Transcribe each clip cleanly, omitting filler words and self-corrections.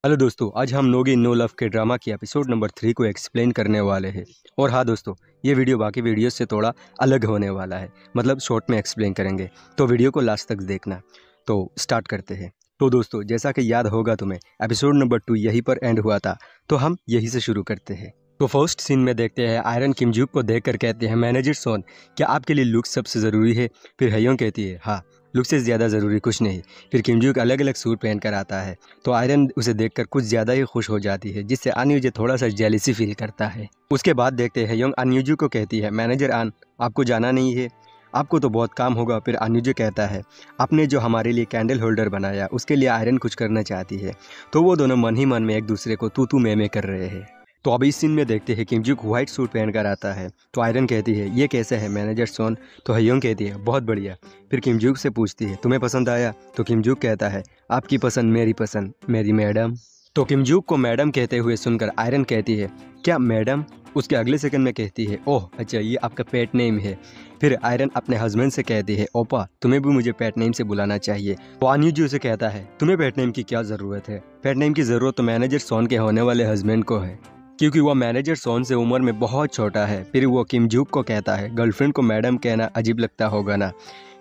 Hello दोस्तों, आज हम नोगी नो लव के ड्रामा की एपिसोड नंबर 3 को एक्सप्लेन करने वाले हैं। और हाँ दोस्तों, ये वीडियो बाकी वीडियो से थोड़ा अलग होने वाला है, मतलब शॉर्ट में एक्सप्लेन करेंगे, तो वीडियो को लास्ट तक देखना। तो स्टार्ट करते हैं। तो दोस्तों, जैसा कि याद होगा तुम्हें, एपिसोड नंबर 2 यहीं पर एंड हुआ था, तो हम यहीं से शुरू करते हैं। तो फर्स्ट सीन में देखते हैं आयरन किमजूक को देखकर कहते हैं, मैनेजर सोन, क्या आपके लिए लुक सबसे ज़रूरी है? फिर हयोंग कहती है, हाँ, लुक से ज़्यादा ज़रूरी कुछ नहीं। फिर किमजूक अलग अलग सूट पहन कर आता है, तो आयरन उसे देखकर कुछ ज़्यादा ही खुश हो जाती है, जिससे अनयूजे थोड़ा सा जेलिसी फील करता है। उसके बाद देखते हैं हयोंग अनयूजू को कहती है, मैनेजर आन, आपको जाना नहीं है? आपको तो बहुत काम होगा। फिर अनयूजू कहता है, आपने जो हमारे लिए कैंडल होल्डर बनाया उसके लिए आयरन कुछ करना चाहती है। तो वो दोनों मन ही मन में एक दूसरे को तू तू मैं कर रहे हैं। तो अब इस सीन में देखते हैं किमजूक व्हाइट सूट पहनकर आता है, तो आयरन कहती है, ये कैसे है मैनेजर सोन? तो हयोंग कहती है, बहुत बढ़िया। फिर किमजूक से पूछती है, तुम्हें पसंद आया? तो किमजूक कहता है, आपकी पसंद मेरी पसंद, मेरी मैडम। तो किमजूक को मैडम कहते हुए सुनकर आयरन कहती है, क्या मैडम? उसके अगले सेकंड में कहती है, ओह अच्छा, ये आपका पेट नेम है। फिर आयरन अपने हस्बैंड से कहती है, ओपा, तुम्हें भी मुझे पेट नेम से बुलाना चाहिए। तो अनयूजू से कहता है, तुम्हें पेट नेम की क्या ज़रूरत है? पेट नेम की ज़रूरत तो मैनेजर सोन के होने वाले हस्बैंड को है, क्योंकि वो मैनेजर सोन से उम्र में बहुत छोटा है। फिर वो किमजूक को कहता है, गर्लफ्रेंड को मैडम कहना अजीब लगता होगा ना?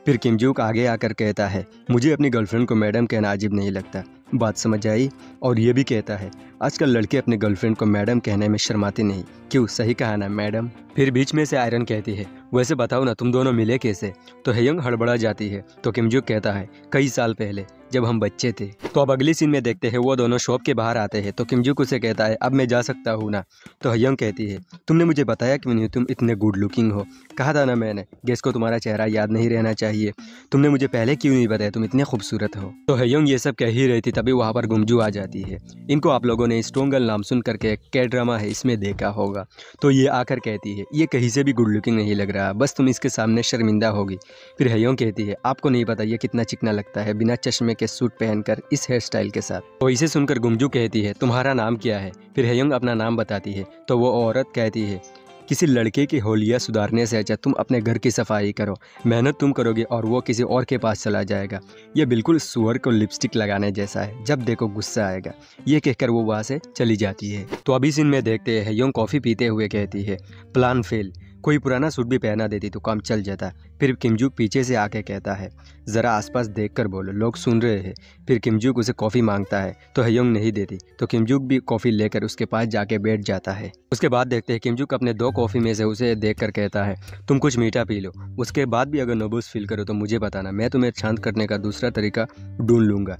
फिर किमजूक आगे आकर कहता है, मुझे अपनी गर्लफ्रेंड को मैडम कहना अजीब नहीं लगता। बात समझ आई? और ये भी कहता है, आजकल लड़के अपने गर्लफ्रेंड को मैडम कहने में शर्माते नहीं, क्यों? सही कहा ना मैडम? फिर बीच में से आयरन कहती है, वैसे बताओ ना, तुम दोनों मिले कैसे? तो हयोंग हड़बड़ा जाती है, तो किमजूक कहता है, कई साल पहले जब हम बच्चे थे। तो अब अगली सीन में देखते हैं वो दोनों शॉप के बाहर आते हैं, तो किमजूक उसे कहता है, अब मैं जा सकता हूँ ना? तो हयोंग कहती है, तुमने मुझे बताया क्यों नहीं तुम इतने गुड लुकिंग हो? कहा था ना मैंने, गेस्ट को तुम्हारा चेहरा याद नहीं रहना चाहिए। तुमने मुझे पहले क्यों नहीं बताया तुम इतने खूबसूरत हो? तो हयोंग ये सब कह ही रही थी, तभी वहाँ पर गुमजू आ जाती है। इनको आप लोगों ने स्ट्रॉन्ग गर्ल नाम सुन करके कैट ड्रामा है इसमें देखा होगा। तो ये आकर कहती है, ये कहीं से भी गुड लुकिंग नहीं लग रहा, बस तुम इसके सामने शर्मिंदा होगी। फिर हयोंग कहती है, आपको नहीं पता ये कितना चिकना लगता है बिना चश्मे के सूट पहनकर इस हेयर स्टाइल के साथ। तो इसे सुनकर गुमजू कहती है, तुम्हारा नाम क्या है? फिर हयोंग अपना नाम बताती है, तो वो औरत कहती है, किसी लड़के की होलिया सुधारने से अच्छा तुम अपने घर की सफाई करो। मेहनत तुम करोगे और वो किसी और के पास चला जाएगा। ये बिल्कुल सुअर को लिपस्टिक लगाने जैसा है, जब देखो गुस्सा आएगा। ये कहकर वो वहाँ से चली जाती है। तो अभी सीन में देखते हैं हयोंग कॉफ़ी पीते हुए कहती है, प्लान फेल, कोई पुराना सूट भी पहना देती तो काम चल जाता। फिर किमजूक पीछे से आके कहता है, ज़रा आसपास देखकर बोलो, लोग सुन रहे हैं। फिर किमजूक उसे कॉफ़ी मांगता है, तो हयोंग नहीं देती, तो किमजूक भी कॉफ़ी लेकर उसके पास जाके बैठ जाता है। उसके बाद देखते हैं किमजूक अपने 2 कॉफ़ी में से उसे देखकर कहता है, तुम कुछ मीठा पी लो, उसके बाद भी अगर नर्वस फील करो तो मुझे बताना, मैं तुम्हें शांत करने का दूसरा तरीका ढूंढ लूँगा।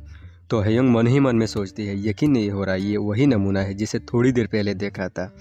तो हयोंग मन ही मन में सोचती है, यकीन नहीं हो रहा, ये वही नमूना है जिसे थोड़ी देर पहले देखा था।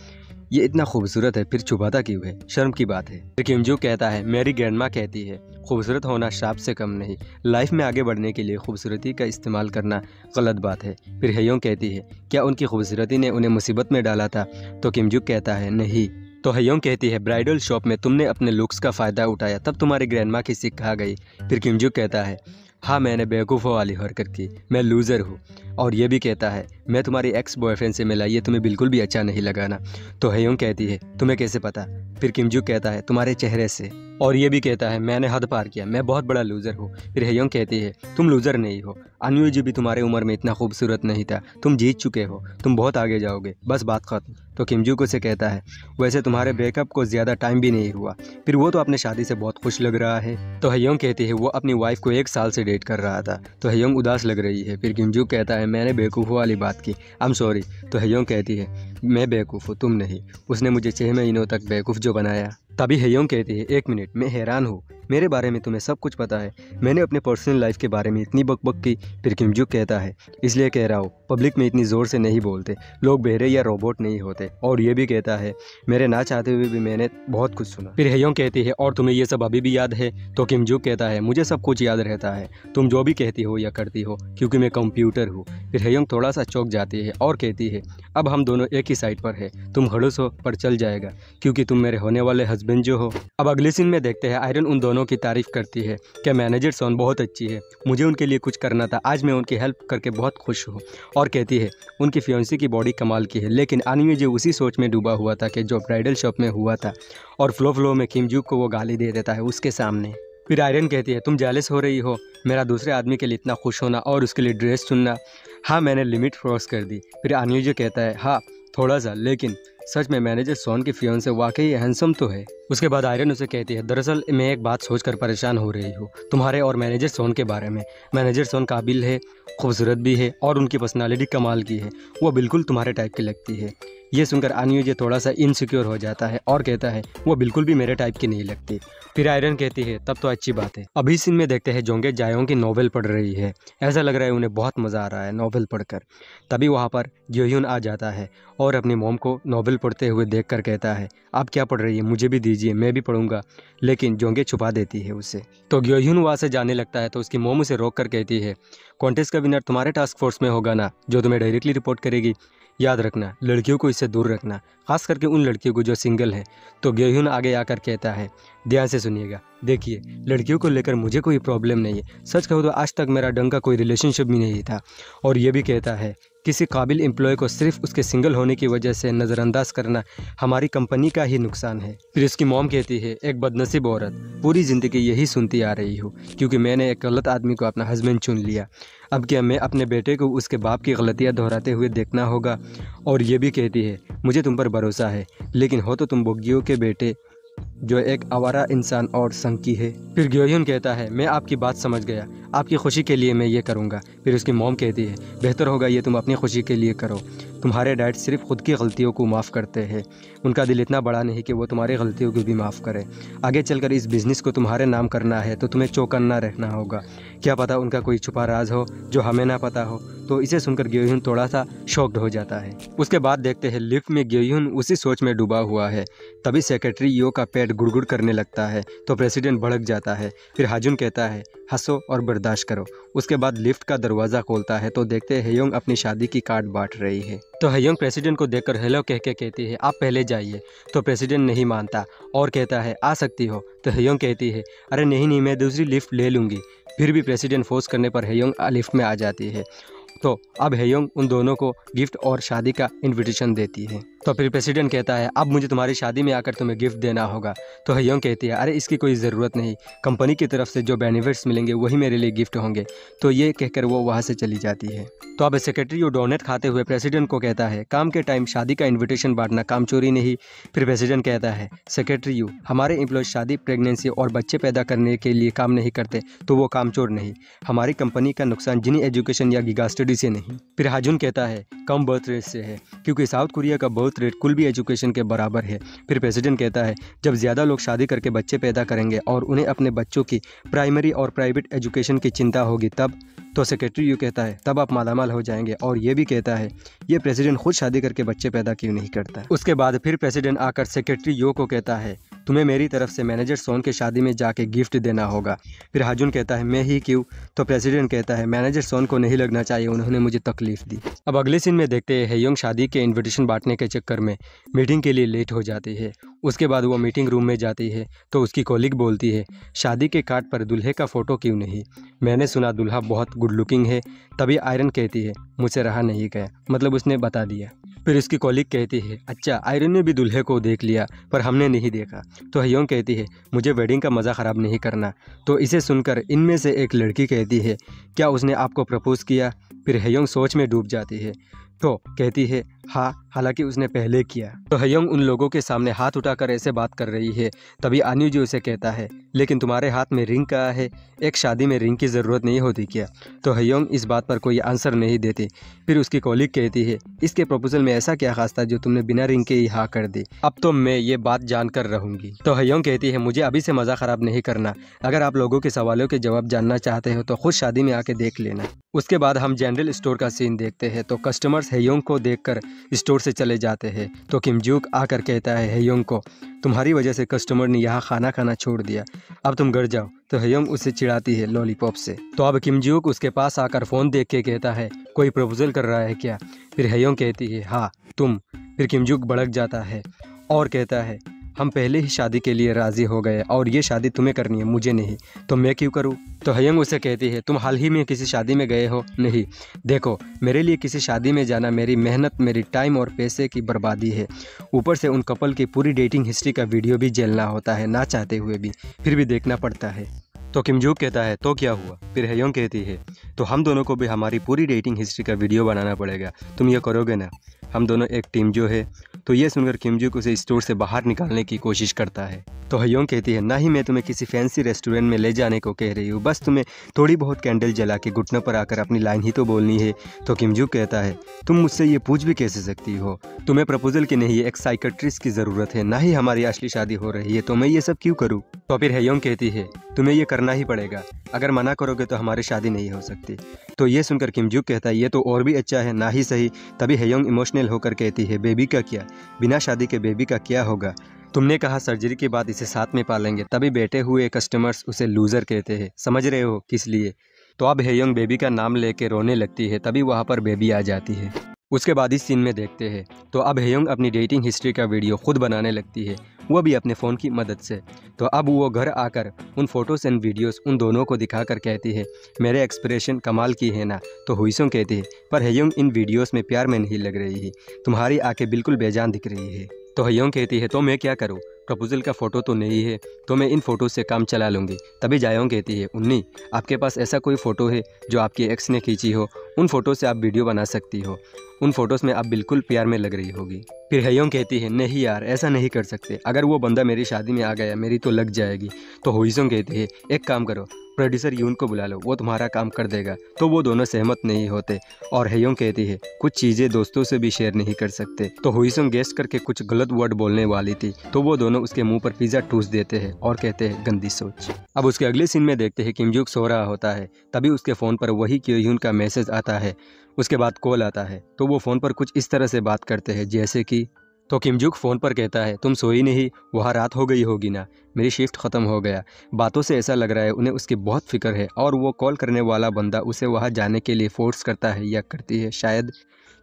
ये इतना खूबसूरत है, फिर छुपाता क्यों है? शर्म की बात है। फिर किमजूक कहता है, मेरी ग्रैंडमा कहती है, खूबसूरत होना श्राप से कम नहीं, लाइफ में आगे बढ़ने के लिए खूबसूरती का इस्तेमाल करना गलत बात है। फिर हयोंग कहती है, क्या उनकी खूबसूरती ने उन्हें मुसीबत में डाला था? तो किमजूक कहता है, नहीं। तो हयोंग कहती है, ब्राइडल शॉप में तुमने अपने लुक्स का फ़ायदा उठाया, तब तुम्हारी ग्रैंडमा की सिक खा गई। फिर किमजूक कहता है, हाँ, मैंने बेवकूफ़ों वाली हरकत की, मैं लूज़र हूँ। और ये भी कहता है, मैं तुम्हारी एक्स बॉयफ्रेंड से मिला, ये तुम्हें बिल्कुल भी अच्छा नहीं लगा ना? तो हयोंग कहती है, तुम्हें कैसे पता? फिर किमजूक कहता है, तुम्हारे चेहरे से। और ये भी कहता है, मैंने हद पार किया, मैं बहुत बड़ा लूज़र हूँ। फिर हयोंग कहती है, तुम लूज़र नहीं हो, अनयूजी भी तुम्हारे उम्र में इतना खूबसूरत नहीं था, तुम जीत चुके हो, तुम बहुत आगे जाओगे, बस बात खत्म। तो किमजूक उसे कहता है, वैसे तुम्हारे ब्रेकअप को ज़्यादा टाइम भी नहीं हुआ, फिर वो तो अपने शादी से बहुत खुश लग रहा है। तो हयोंग कहती है, वो अपनी वाइफ को 1 साल से डेट कर रहा था। तो हयोंग उदास लग रही है। फिर किमजूक कहता है, मैंने बेवकूफ़ों वाली बात की, आई एम सॉरी। तो हयोंग कहती है, मैं बेवकूफ़ हूँ, तुम नहीं, उसने मुझे 6 महीनों तक बेवकूफ़ जो बनाया। तभी हयोंग कहती है, 1 मिनट, मैं हैरान हूँ, मेरे बारे में तुम्हें सब कुछ पता है, मैंने अपने पर्सनल लाइफ के बारे में इतनी बकबक की। फिर किमजूक कहता है, इसलिए कह रहा हूँ, पब्लिक में इतनी ज़ोर से नहीं बोलते, लोग बहरे या रोबोट नहीं होते। और ये भी कहता है, मेरे ना चाहते हुए भी मैंने बहुत कुछ सुना। फिर हयोंग कहती है, और तुम्हें ये सब अभी भी याद है? तो किमजूक कहता है, मुझे सब कुछ याद रहता है, तुम जो भी कहती हो या करती हो, क्योंकि मैं कंप्यूटर हूँ। फिर हयोंग थोड़ा सा चौंक जाती है और कहती है, अब हम दोनों एक ही साइड पर है, तुम खड़ूस हो पर चल जाएगा, क्योंकि तुम मेरे होने वाले हस्बैंड जो हो। अब अगले सीन में देखते हैं आयरन उन दोनों की तारीफ करती है कि मैनेजर सोन बहुत अच्छी है, मुझे उनके लिए कुछ करना था, आज मैं उनकी हेल्प करके बहुत खुश हूँ। और कहती है, उनकी फियांसी की बॉडी कमाल की है। लेकिन अनयूजी उसी सोच में डूबा हुआ था कि जो ब्राइडल शॉप में हुआ था, और फ्लो में किमजूक को वो गाली दे देता है उसके सामने। फिर आयरन कहती है तुम जेलस हो रही हो मेरा दूसरे आदमी के लिए इतना खुश होना और उसके लिए ड्रेस चुनना। हाँ मैंने लिमिट क्रॉस कर दी। फिर अनुज कहता है हाँ थोड़ा सा, लेकिन सच में मैनेजर सोन की फियोंसे वाकई हैंडसम तो है। उसके बाद आयरन उसे कहती है दरअसल मैं एक बात सोचकर परेशान हो रही हूँ तुम्हारे और मैनेजर सोन के बारे में। मैनेजर सोन काबिल है, खूबसूरत भी है और उनकी पर्सनालिटी कमाल की है, वो बिल्कुल तुम्हारे टाइप की लगती है। ये सुनकर अनुज थोड़ा सा इनसिक्योर हो जाता है और कहता है वो बिल्कुल भी मेरे टाइप की नहीं लगती। फिर आयरन कहती है तब तो अच्छी बात है। अभी सीन में देखते हैं जोंगे जायोंग की नोवेल पढ़ रही है, ऐसा लग रहा है उन्हें बहुत मज़ा आ रहा है नोवेल पढ़कर। तभी वहाँ पर ग्योह्यून आ जाता है और अपनी मॉम को नोवेल पढ़ते हुए देखकर कहता है आप क्या पढ़ रही है, मुझे भी दीजिए मैं भी पढ़ूंगा। लेकिन जोंगे छुपा देती है उसे। तो ग्योह्यून वहाँ से जाने लगता है तो उसकी मॉम उसे रोक कर कहती है कॉन्टेस्ट का विनर तुम्हारे टास्क फोर्स में होगा ना, जो तुम्हें डायरेक्टली रिपोर्ट करेगी। याद रखना लड़कियों को इससे दूर रखना, खास करके उन लड़कियों को जो सिंगल है। तो ग्योह्यून आगे आकर कहता है ध्यान से सुनिएगा, देखिए लड़कियों को लेकर मुझे कोई प्रॉब्लम नहीं है, सच कहूँ तो आज तक मेरा ढंग का कोई रिलेशनशिप भी नहीं था। और ये भी कहता है किसी काबिल एम्प्लॉय को सिर्फ उसके सिंगल होने की वजह से नज़रअंदाज करना हमारी कंपनी का ही नुकसान है। फिर इसकी मॉम कहती है एक बदनसीब औरत, पूरी ज़िंदगी यही सुनती आ रही हूँ क्योंकि मैंने एक गलत आदमी को अपना हस्बैंड चुन लिया। अब क्या मैं अपने बेटे को उसके बाप की गलतियाँ दोहराते हुए देखना होगा। और ये भी कहती है मुझे तुम पर भरोसा है, लेकिन हो तो तुम बोग्गियों के बेटे जो एक आवारा इंसान और संकी है। फिर ग्योह्यून कहता है मैं आपकी बात समझ गया, आपकी खुशी के लिए मैं ये करूँगा। फिर उसकी मॉम कहती है बेहतर होगा ये तुम अपनी खुशी के लिए करो, तुम्हारे डैड सिर्फ खुद की गलतियों को माफ़ करते हैं, उनका दिल इतना बड़ा नहीं कि वो तुम्हारी गलतियों को भी माफ़ करे। आगे चलकर इस बिज़नेस को तुम्हारे नाम करना है तो तुम्हें चौकन्ना रहना होगा, क्या पता उनका कोई छुपा राज हो जो हमें ना पता हो। तो इसे सुनकर ग्योह्यून थोड़ा सा शॉक्ड हो जाता है। उसके बाद देखते हैं लिफ्ट में ग्योह्यून उसी सोच में डूबा हुआ है। तभी सेक्रेटरी यो का पेट गुड़गुड़ करने लगता है तो प्रेसिडेंट भड़क जाता है। फिर हाजुन कहता है हंसो और बर्दाश्त करो। उसके बाद लिफ्ट का दरवाज़ा खोलता है तो देखते हैं हेयोंग अपनी शादी की कार्ड बांट रही है। तो हेयोंग प्रेसिडेंट को देखकर हेलो कह के कहती है आप पहले जाइए। तो प्रेसिडेंट नहीं मानता और कहता है आ सकती हो। तो हेयोंग कहती है अरे नहीं मैं दूसरी लिफ्ट ले लूँगी। फिर भी प्रेसिडेंट फोर्स करने पर हेयोंग लिफ्ट में आ जाती है। तो अब हेयोंग उन दोनों को गिफ्ट और शादी का इनविटेशन देती है। तो फिर प्रेसिडेंट कहता है अब मुझे तुम्हारी शादी में आकर तुम्हें गिफ्ट देना होगा। तो हेयोंग कहती है अरे इसकी कोई ज़रूरत नहीं, कंपनी की तरफ से जो बेनिफिट्स मिलेंगे वही मेरे लिए गिफ्ट होंगे। तो ये कहकर वो वहाँ से चली जाती है। तो अब सेक्रेटरी वो डोनेट खाते हुए प्रेसिडेंट को कहता है काम के टाइम शादी का इन्विटेशन बांटना काम चोरी नहीं। फिर प्रेसिडेंट कहता है सेक्रेटरी यू हमारे एम्प्लॉय शादी, प्रेगनेंसी और बच्चे पैदा करने के लिए काम नहीं करते तो वो काम चोर नहीं। हमारी कंपनी का नुकसान जिनी एजुकेशन या गीगा स्टडी से नहीं। फिर हाजुन कहता है कम बर्थ रेट से है क्योंकि साउथ कोरिया का बर्थ रेट कुल भी एजुकेशन के बराबर है। फिर प्रेसिडेंट कहता है जब ज़्यादा लोग शादी करके बच्चे पैदा करेंगे और उन्हें अपने बच्चों की प्राइमरी और प्राइवेट एजुकेशन की चिंता होगी तब। तो सेक्रेटरी यू कहता है तब आप मालामाल हो जाएंगे। और ये भी कहता है ये प्रेसिडेंट खुद शादी करके बच्चे पैदा क्यों नहीं करता। उसके बाद फिर प्रेसिडेंट आकर सेक्रेटरी यो को कहता है तुम्हें मेरी तरफ से मैनेजर सोन के शादी में जाके गिफ्ट देना होगा। फिर हाजुन कहता है मैं ही क्यों। तो प्रेसिडेंट कहता है मैनेजर सोन को नहीं लगना चाहिए, उन्होंने मुझे तकलीफ दी। अब अगले सीन में देखते हैं हेयोंग शादी के इन्विटेशन बांटने के चक्कर में मीटिंग के लिए लेट हो जाती है। उसके बाद वो मीटिंग रूम में जाती है तो उसकी कॉलीग बोलती है शादी के कार्ड पर दूल्हे का फ़ोटो क्यों नहीं, मैंने सुना दूल्हा बहुत गुड लुकिंग है। तभी आयरन कहती है मुझसे रहा नहीं गया, मतलब उसने बता दिया। फिर उसकी कॉलीग कहती है अच्छा आयरन ने भी दूल्हे को देख लिया पर हमने नहीं देखा। तो हेयोंग कहती है मुझे वेडिंग का मज़ा ख़राब नहीं करना। तो इसे सुनकर इनमें से एक लड़की कहती है क्या उसने आपको प्रपोज़ किया। फिर हेयोंग सोच में डूब जाती है तो कहती है हाँ, हालांकि उसने पहले किया। तो हेयोंग उन लोगों के सामने हाथ उठाकर ऐसे बात कर रही है। तभी अन्यूजी उसे कहता है लेकिन तुम्हारे हाथ में रिंग कहाँ है, एक शादी में रिंग की ज़रूरत नहीं होती क्या। तो हेयोंग इस बात पर कोई आंसर नहीं देती। फिर उसकी कॉलीग कहती है इसके प्रपोजल में ऐसा क्या खास था जो तुमने बिना रिंग के ही हाँ कर दी, अब तो मैं ये बात जानकर रहूँगी। तो हेयोंग कहती है मुझे अभी से मज़ा ख़राब नहीं करना, अगर आप लोगों के सवालों के जवाब जानना चाहते हो तो खुद शादी में आके देख लेना। उसके बाद हम जनरल स्टोर का सीन देखते हैं तो कस्टमर्स हेयोंग को देखकर स्टोर से चले जाते हैं। तो किम जूक आकर कहता है हेयोंग को तुम्हारी वजह से कस्टमर ने यहाँ खाना खाना छोड़ दिया, अब तुम घर जाओ। तो हेयोंग उससे चिढ़ाती है लॉलीपॉप से। तो अब किम जूक उसके पास आकर फ़ोन देख के कहता है कोई प्रपोजल कर रहा है क्या। फिर हेयोंग कहती है हाँ तुम। फिर किम जूक भड़क जाता है और कहता है हम पहले ही शादी के लिए राज़ी हो गए और ये शादी तुम्हें करनी है, मुझे नहीं, तो मैं क्यों करूँ। तो हेयोंग उसे कहती है तुम हाल ही में किसी शादी में गए हो। नहीं, देखो मेरे लिए किसी शादी में जाना मेरी मेहनत, मेरी टाइम और पैसे की बर्बादी है। ऊपर से उन कपल की पूरी डेटिंग हिस्ट्री का वीडियो भी झेलना होता है ना चाहते हुए भी, फिर भी देखना पड़ता है। तो किमजूक कहता है तो क्या हुआ। फिर हेयोंग कहती है तो हम दोनों को भी हमारी पूरी डेटिंग हिस्ट्री का वीडियो बनाना पड़ेगा, तुम ये करोगे ना। हम दोनों एक टीम जो है। तो ये सुनकर किमजूक उसे स्टोर से बाहर निकालने की कोशिश करता है। तो हेयोंग कहती है ना ही मैं तुम्हें किसी फैंसी रेस्टोरेंट में ले जाने को कह रही हूँ, बस तुम्हें थोड़ी बहुत कैंडल जला के घुटनों पर आकर अपनी लाइन ही तो बोलनी है। तो किमजूक कहता है तुम मुझसे ये पूछ भी कैसे सकती हो, तुम्हें प्रपोजल की नहीं एक साइकेट्रिस्ट की ज़रूरत है, ना ही हमारी असली शादी हो रही है, तो मैं ये सब क्यों करूँ। तो फिर हेयोंग कहती है तुम्हें ये करना ही पड़ेगा, अगर मना करोगे तो हमारी शादी नहीं हो सकती। तो ये सुनकर किमजूक कहता है ये तो और भी अच्छा है, ना ही सही। तभी हेयोंग इमोशनल होकर कहती है बेबी का क्या, बिना शादी के बेबी का क्या होगा। तुमने कहा सर्जरी के बाद इसे साथ में पालेंगे, तभी बैठे हुए कस्टमर्स उसे लूज़र कहते हैं, समझ रहे हो किस लिए। तो अब हेयोंग बेबी का नाम लेके रोने लगती है, तभी वहाँ पर बेबी आ जाती है। उसके बाद इस सीन में देखते हैं तो अब हेयोंग अपनी डेटिंग हिस्ट्री का वीडियो खुद बनाने लगती है, वो भी अपने फ़ोन की मदद से। तो अब वो घर आकर उन फ़ोटोज़ एंड वीडियोस उन दोनों को दिखाकर कहती है मेरे एक्सप्रेशन कमाल की है ना। तो हुईसोंग कहती है पर हेयोंग इन वीडियोस में प्यार में नहीं लग रही है, तुम्हारी आंखें बिल्कुल बेजान दिख रही है। तो हेयोंग कहती है तो मैं क्या करूँ, प्रपोजल का फ़ोटो तो नहीं है, तो मैं इन फ़ोटो से काम चला लूँगी। तभी जायोंग कहती है उन्नी आपके पास ऐसा कोई फ़ोटो है जो आपकी एक्स ने खींची हो, उन फ़ोटो से आप वीडियो बना सकती हो, उन फ़ोटोज़ में आप बिल्कुल प्यार में लग रही होगी। फिर हेयोंग कहती है नहीं यार ऐसा नहीं कर सकते, अगर वो बंदा मेरी शादी में आ गया मेरी तो लग जाएगी। तो हुईसोंग कहती है एक काम करो प्रोड्यूसर यून को बुला लो, वो तुम्हारा काम कर देगा। तो वो दोनों सहमत नहीं होते और हेयोंग कहती है कुछ चीज़ें दोस्तों से भी शेयर नहीं कर सकते। तो हुईसोंग गेस करके कुछ गलत वर्ड बोलने वाली थी, तो वो दोनों उसके मुंह पर पिज़्ज़ा ठूस देते हैं और कहते हैं गंदी सोच। अब उसके अगले सीन में देखते हैं किमजूक सो रहा होता है, तभी उसके फ़ोन पर वही क्योयून का मैसेज आता है। उसके बाद कॉल आता है, तो वो फ़ोन पर कुछ इस तरह से बात करते हैं जैसे कि। तो किमजूक फ़ोन पर कहता है तुम सोई नहीं, वहाँ रात हो गई होगी ना, मेरी शिफ्ट ख़त्म हो गया। बातों से ऐसा लग रहा है उन्हें उसकी बहुत फिक्र है और वो कॉल करने वाला बंदा उसे वहाँ जाने के लिए फोर्स करता है या करती है शायद।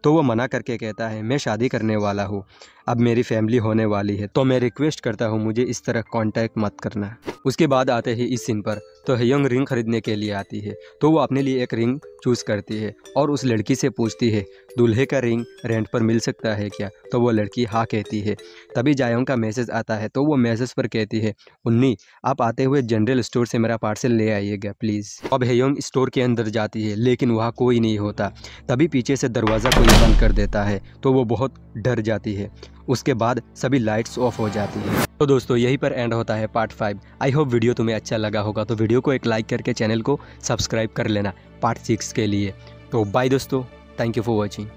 तो वो मना करके कहता है मैं शादी करने वाला हूँ, अब मेरी फैमिली होने वाली है, तो मैं रिक्वेस्ट करता हूँ मुझे इस तरह कांटेक्ट मत करना। उसके बाद आते ही इस सीन पर तो हेयोंग रिंग खरीदने के लिए आती है, तो वो अपने लिए एक रिंग चूज़ करती है और उस लड़की से पूछती है दूल्हे का रिंग रेंट पर मिल सकता है क्या। तो वो लड़की हाँ कहती है। तभी जायोंग का मैसेज आता है, तो वो मैसेज पर कहती है उन्नी आप आते हुए जनरल स्टोर से मेरा पार्सल ले आइएगा प्लीज़। अब हेयोंग स्टोर के अंदर जाती है लेकिन वहाँ कोई नहीं होता। तभी पीछे से दरवाज़ा कोई बंद कर देता है, तो वो बहुत डर जाती है। उसके बाद सभी लाइट्स ऑफ हो जाती हैं। तो दोस्तों यहीं पर एंड होता है पार्ट 5। आई होप वीडियो तुम्हें अच्छा लगा होगा, तो वीडियो को एक लाइक करके चैनल को सब्सक्राइब कर लेना पार्ट 6 के लिए। तो बाय दोस्तों, थैंक यू फॉर वॉचिंग।